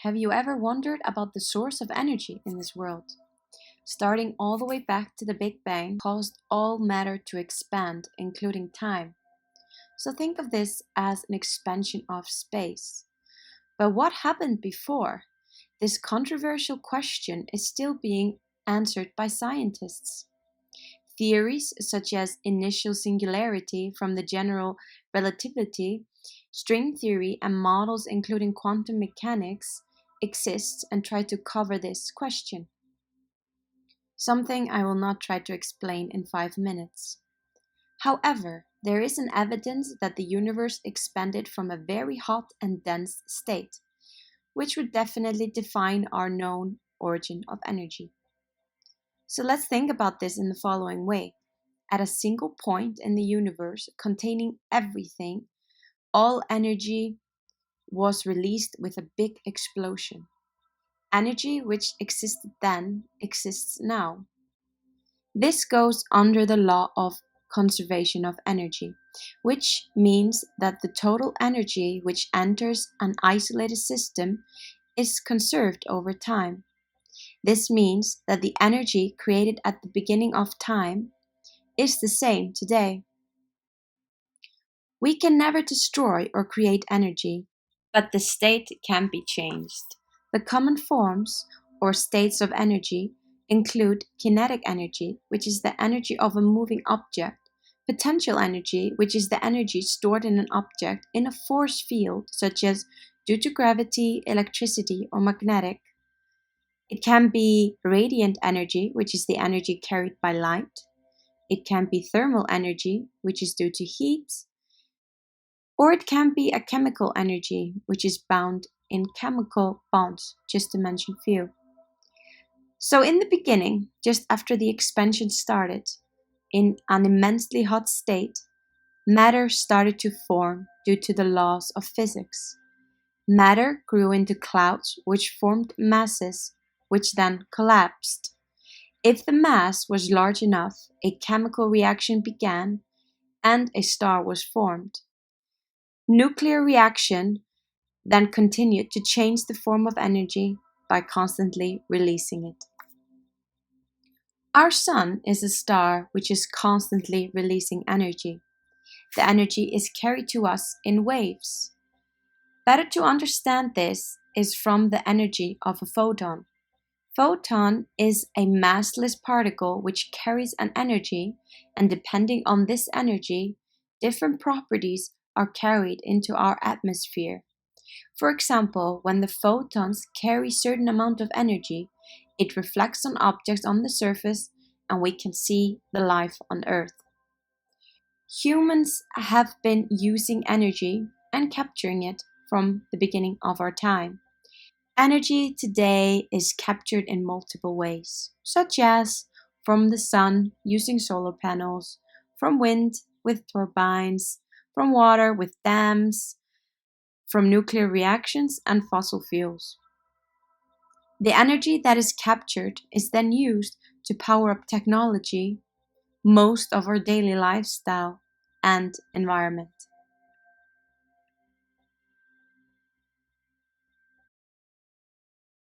have you ever wondered about the source of energy in this world? Starting all the way back to the Big Bang caused all matter to expand, including time. So think of this as an expansion of space. But what happened before? This controversial question is still being answered by scientists. Theories such as initial singularity from the general relativity, string theory, and models including quantum mechanics exist and try to cover this question. Something I will not try to explain in 5 minutes. However, there is an evidence that the universe expanded from a very hot and dense state, which would definitely define our known origin of energy. So let's think about this in the following way. At a single point in the universe containing everything, all energy was released with a big explosion. Energy which existed then exists now. This goes under the law of conservation of energy, which means that the total energy which enters an isolated system is conserved over time. This means that the energy created at the beginning of time is the same today. We can never destroy or create energy, but the state can be changed. The common forms or states of energy include kinetic energy, which is the energy of a moving object, potential energy, which is the energy stored in an object in a force field, such as due to gravity, electricity, or magnetic. It can be radiant energy, which is the energy carried by light. It can be thermal energy, which is due to heat. Or it can be a chemical energy, which is bound in chemical bonds, just to mention few. So in the beginning, just after the expansion started, in an immensely hot state, matter started to form due to the laws of physics. Matter grew into clouds, which formed masses, which then collapsed. If the mass was large enough, a chemical reaction began, and a star was formed. Nuclear reaction then continued to change the form of energy by constantly releasing it. Our sun is a star which is constantly releasing energy. The energy is carried to us in waves. Better to understand this is from the energy of a photon. Photon is a massless particle which carries an energy, and depending on this energy, different properties are carried into our atmosphere. For example, when the photons carry a certain amount of energy, it reflects on objects on the surface and we can see the life on Earth. Humans have been using energy and capturing it from the beginning of our time. Energy today is captured in multiple ways, such as from the sun using solar panels, from wind with turbines, from water with dams, from nuclear reactions and fossil fuels. The energy that is captured is then used to power up technology, most of our daily lifestyle, and environment.